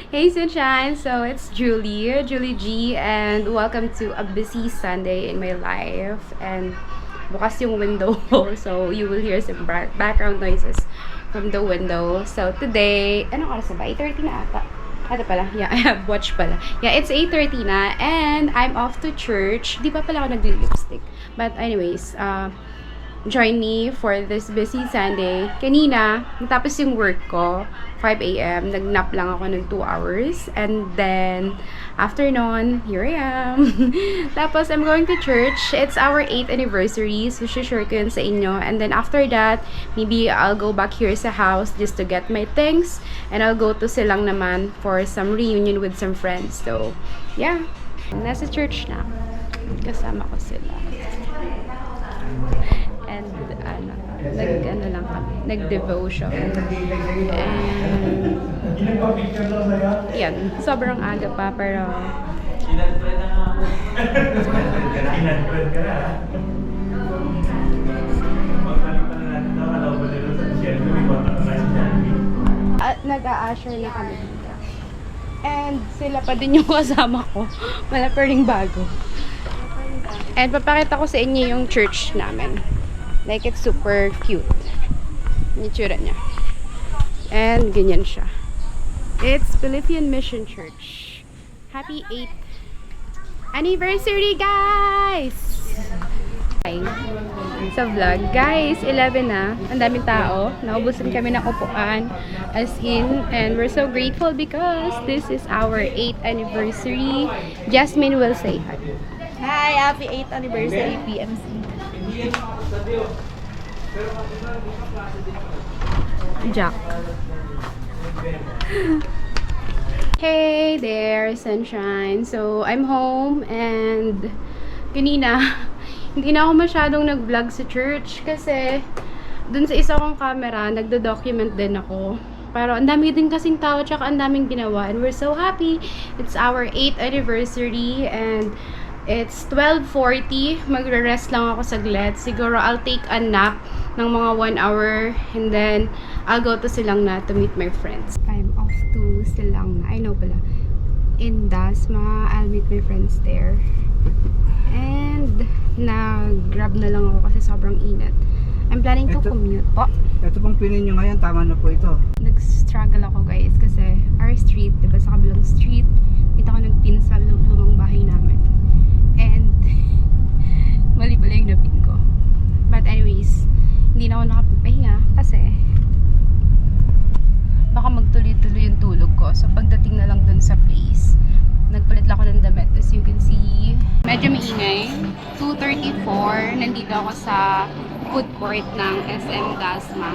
Hey Sunshine, so it's Julie G, and welcome to a busy Sunday in my life. And bukas yung window ko, so you will hear some background noises from the window. So today, anong oras na ba? 8:30 na ata. Ito pala, yeah, I have watch pala. Yeah, it's 8:30 na, and I'm off to church. Di pa pala ako nag-lipstick. But anyways, join me for this busy Sunday. Kanina, matapos yung work ko, 5 a.m., nag-nap lang ako ng 2 hours. And then, afternoon, here I am. Tapos, I'm going to church. It's our 8th anniversary. So, share ko yun sa inyo. And then, after that, maybe I'll go back here sa house just to get my things. And I'll go to Silang naman for some reunion with some friends. So, yeah. Nasa church na. Kasama ko sila. And nag lang kami, nag-devotion. And yan, sobrang aga pa pero nag-a-usher na kami dito. And sila pa din yung kasama ko. Wala pa ring bago. And papakita ko sa inyo yung church namin. Like, it's super cute. Yung tsura niya. And ganyan siya. It's Philippine Mission Church. Happy 8th anniversary, guys! Hi. Sa vlog. Guys, 11 na. Ang daming tao. Naubusan kami ng upuan. As in. And we're so grateful because this is our 8th anniversary. Jasmine will say hi. Hi! Happy 8th anniversary, PMC. Jack. Hey there, sunshine. So, I'm home and kanina, hindi na ako masyadong nag-vlog sa church kasi dun sa isa kong camera, nagdo-document din ako. Pero ang dami din kasing tao tsaka ang daming ginawa and we're so happy. It's our 8th anniversary and it's 12:40. Magre-rest lang ako saglit. Siguro I'll take a nap ng mga 1 hour and then I'll go to Silang na to meet my friends. I'm off to Silang na. I know pala. In Dasma, I'll meet my friends there. And nag-grab na lang ako kasi sobrang init. I'm planning to commute po. Ito pong pinin nyo ngayon, tama na po ito. Nag-struggle ako guys kasi our street, diba sa kabilang street, dito ako nag-pin sa lumang bahay namin. And mali pala yung napin ko. But anyways, hindi na ako nakapagpahinga kasi baka magtuloy-tuloy yung tulog ko. So pagdating na lang dun sa place, nagpalit lang ako ng damit. As you can see, medyo maingay. 2:34, nandito ako sa food court ng SM Dasma.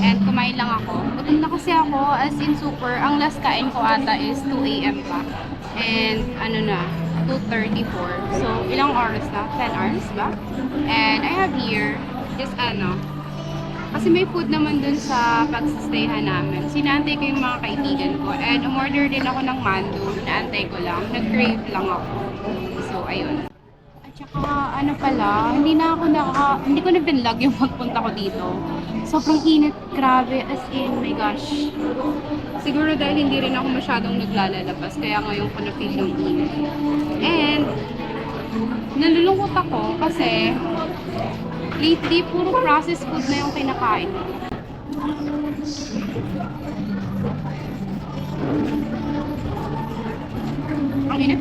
And kumain lang ako. Gutom na kasi ako, as in super. Ang last kain ko ata is 2 a.m. pa. And ano na, 2:34. So, ilang oras na? 10 hours ba? And I have here, just kasi may food naman dun sa pagsistayhan namin. Sinantay ko yung mga kaibigan ko. And umorder din ako ng mando. Naantay ko lang. Nag-crave lang ako. So, ayun. At saka, ano pala, hindi ko na binlog yung pagpunta ko dito. Sobrang init, grabe, as in, my gosh. Siguro dahil hindi rin ako masyadong naglalabas, kaya ngayon ko na-feel yung init. And, nalulungkot ako kasi, lately, puro processed food na yung kinakain. Ang init.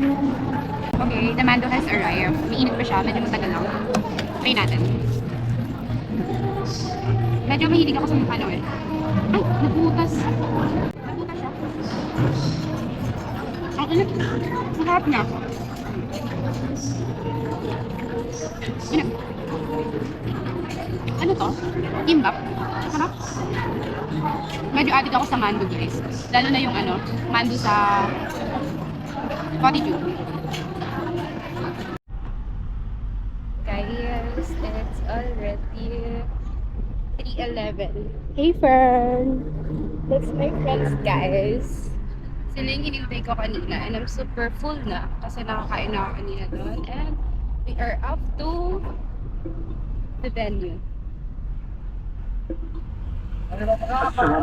Okay, the mando has arrived. Mainit pa siya, medyo matagal lang. Try natin. Medyo mahilig ako sa ano eh. Ay, nabutas. Nabutas siya. Ang init. Ang harap niya. Init. Ano to? Kimbap? Sarap. Medyo addict ako sa mando guys. Lalo na yung mando sa Fortitude. Guys, it's already 3:11. Hey Fern! That's my friends guys. Sila yung hinintay ko kanina and I'm super full na kasi nakakain na ako kanina doon and we are up to the venue.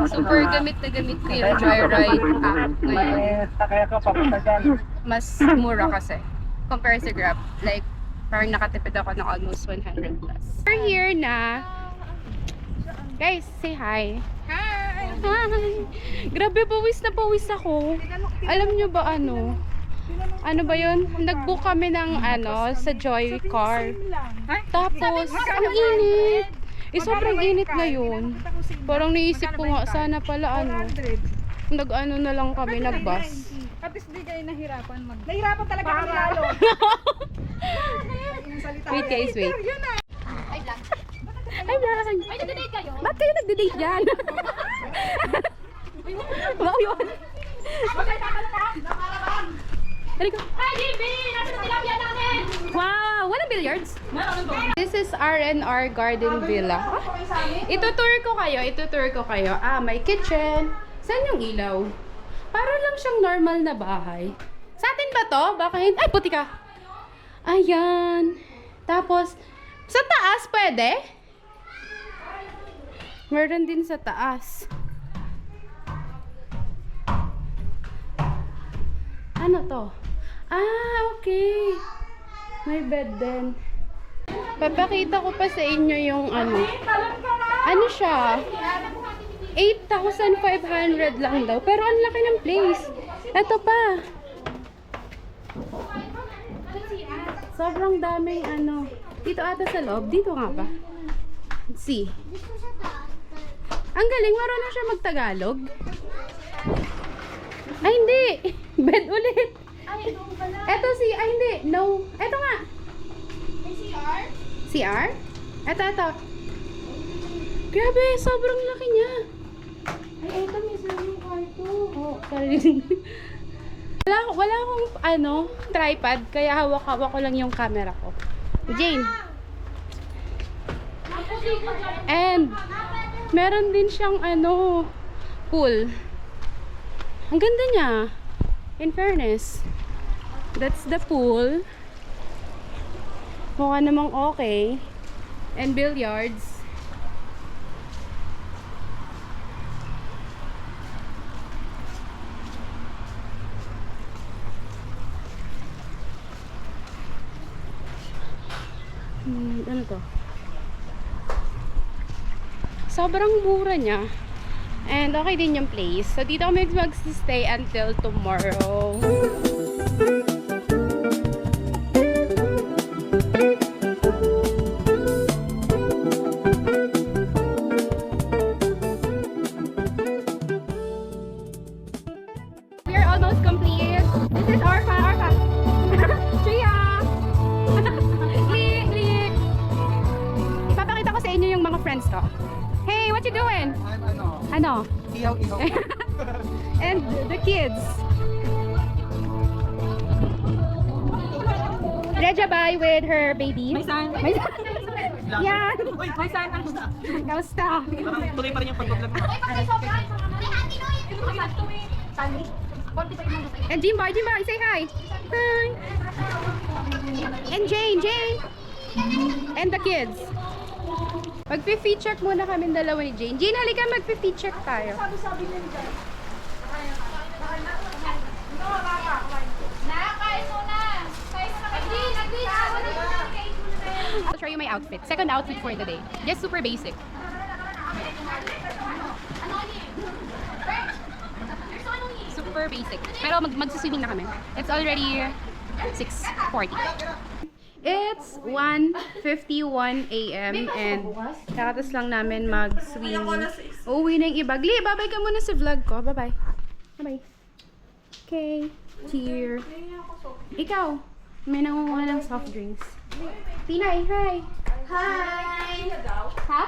Super gamit na gamit ko yung Joyride app ngayon. Mas mura kasi. Compare sa Grab. Like, parang nakatipid ako ng almost 100 plus. We're here na. Guys, say hi. Hi! Hi! Grabe, pawis na pawis ako. Alam nyo ba ano? Ano ba yun? Nag-book kami ng sa Joy Car. Tapos, ang init. Sobrang init ngayon. Parang naisip ko nga, sana pala nag-ano na lang kami, nag-bus. Kapis di kayo nahirapan Nahirapan talaga kami lalo. Wait guys, wait. Ay, lang. Ay, nagde-date kayo? Ba't kayo nagde-date yan? Wow, yun. Halika. Hi, JB! Nasa na tilapia namin! Wow! Walang billiards? This is R&R Garden Villa. Itutour ko kayo. May kitchen. Saan yung ilaw? Para lang siyang normal na bahay. Sa atin ba to? Baka hindi. Ay, puti ka! Ayan. Tapos, sa taas pwede? Meron din sa taas. Ano to? Okay. May bed din. Papakita ko pa sa inyo yung Ano siya? 8,500 lang daw. Pero ang laki ng place. Ito pa. Sobrang daming Dito ata sa loob. Dito nga ba? Let's see. Ang galing. Marunong siya magtagalog. Ay, hindi. Bed ulit. Eto hindi. No. Eto nga. May CR? CR? Eto. Grabe, sobrang laki niya. Ay, eto, may swimming kwarto. Oh, sorry. Wala akong, tripod, kaya hawak-hawak ko lang yung camera ko. Jane. And, meron din siyang, pool. Ang ganda niya. In fairness. That's the pool. Mukha namang okay. And billiards. Ano to? Sobrang mura niya. And okay din yung place. So dito kami mag-stay until tomorrow. We are almost complete. This is Orpha. Tria! Lick! Ipapakita ko sa inyo yung mga friends ko. Hey, what you doing? Ano? Ihaw. And the kids. Reja Bay with her baby. May son. Yan. May son. Kamusta? Tuloy pa rin yung pag-vlog mo. And Jimba, say hi. Hi. And Jane. And the kids. Mag-feet check muna kami dalawa ni Jane. Jane, halika, mag-feet check tayo. Sabi niya dyan. I'll show you my outfit. Second outfit for the day. Just super basic. Super basic. Pero mag-swimming na kami. It's already 6:40. It's 1:51 AM and kakatas lang namin mag-swimming. Uuwi na yung iba. Gli, babay ka muna sa vlog ko. Bye-bye. Bye-bye. Okay. Cheer. Ikaw, may nangunguha ng soft drinks. Tinay, hi! Hi! Ha?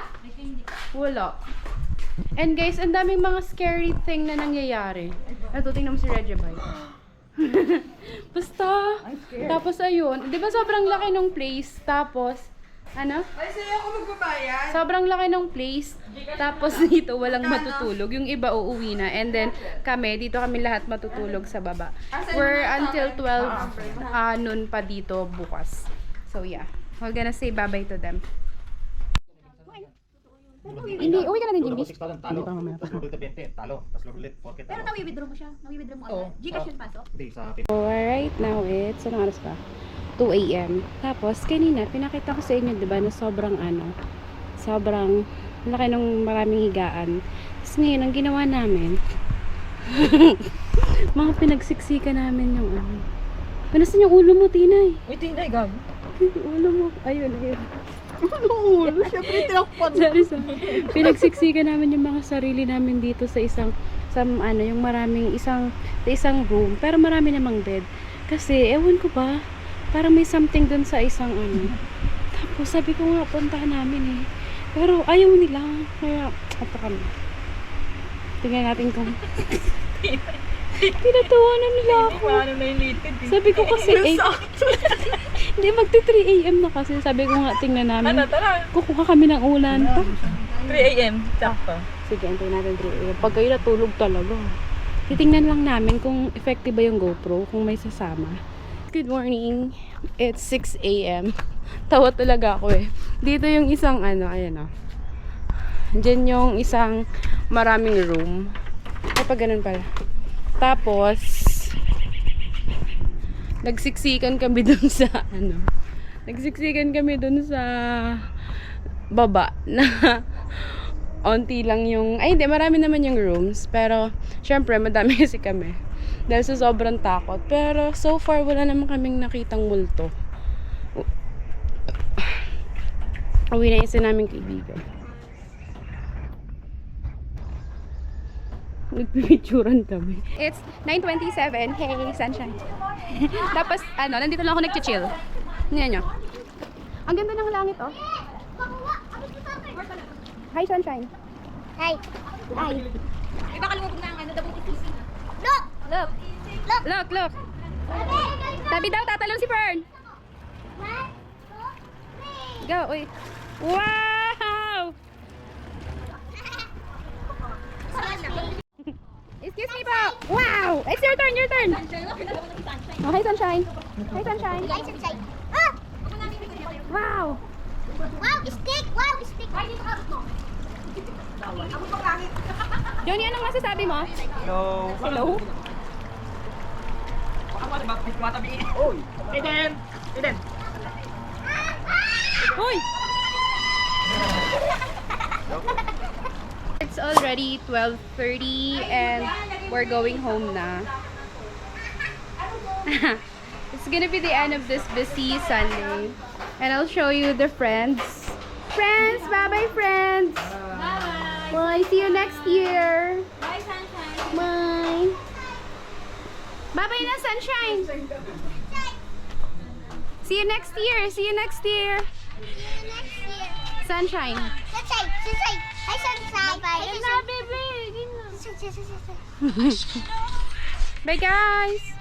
Wala. And guys, ang daming mga scary thing na nangyayari. Ito, tingnan mo si Regia Bay. Basta. Tapos ayun. Di ba sobrang laki ng place? Tapos, ano? Ay, sa'yo ako magbabayad. Sobrang laki ng place. Tapos dito walang matutulog. Yung iba uuwi na. And then kami, dito kami lahat matutulog sa baba. We're until 12 noon pa dito bukas. So yeah. We're gonna say bye-bye to them. Hindi, uwi ka na din, Jimmy. 6,000 talo. Tapos lulog na 20, talo. Tapos lulog ulit 4K Pero talo. nawi-withdraw mo siya. Nawi-withdraw mo Oo. agad. Gcash yun pasok. Hindi, sa So, right now it's, anong oras pa? 2 a.m. Tapos, kanina, pinakita ko sa inyo, di ba, na sobrang sobrang laki ng maraming higaan. Tapos ngayon, ang ginawa namin, mga pinagsiksika namin yung Nasaan yung ulo mo, Tinay? Uy, Tinay, gag. Yung ulo mo. Ayun. Ulo, syempre tinakpan. Sorry. Pinagsiksika namin yung mga sarili namin dito sa yung maraming sa isang room. Pero marami namang bed. Kasi, ewan ko ba, parang may something dun sa isang Tapos sabi ko nga, puntahan namin Pero ayaw nila. Kaya, ito kami. Tingnan natin kung tinatawanan nila ako. Paano na yung litid eh. Sabi ko kasi, hindi, magti 3 a.m. na kasi. Sabi ko nga, tingnan namin. Ano, tara. Kukuha kami ng ulan. 3 a.m. Sakto. Sige, antayin natin 3 a.m. Pag kayo natulog talaga. Titingnan lang namin kung effective ba yung GoPro, kung may sasama. Good morning. It's 6 a.m. Tawa talaga ako Dito yung isang ayan Diyan yung isang maraming room. Ay, pag ganun pala. Tapos, nagsiksikan kami dun sa nagsiksikan kami dun sa baba na onti lang yung, hindi, marami naman yung rooms, pero syempre madami kasi kami dahil sa sobrang takot. Pero so far wala naman kaming nakitang multo. Uwi na isa naming kaibigan. Nagpipicturan kami. It's 9:27. Hey, sunshine. Tapos, nandito lang ako nag-chill. Tingnan nyo. Ang ganda ng langit, Hi, sunshine. Hi. Hi. Baka lumabog na ang dabong isisi. Look! Look! Tabi daw, tatalon si Fern. Go, uy. Wow! Excuse me po. Wow! It's your turn. Oh, hi, sunshine. Hi, sunshine. Ah! Wow! Wow, stick! Wow, stick! Why did you have to? Ako pa pangit. Johnny, anong masasabi mo? Hello. Hello? Baka mo, diba? Matabihin. Uy! Eden! Hoy! It's already 12:30 and we're going home na. It's gonna be the end of this busy Sunday. And I'll show you the friends. Bye-bye friends! Bye! See you next year! Bye, sunshine. Bye! Bye-bye na, sunshine! See you next year! Sunshine! Sunshine. Hi, sunshine. Bye. Bye guys!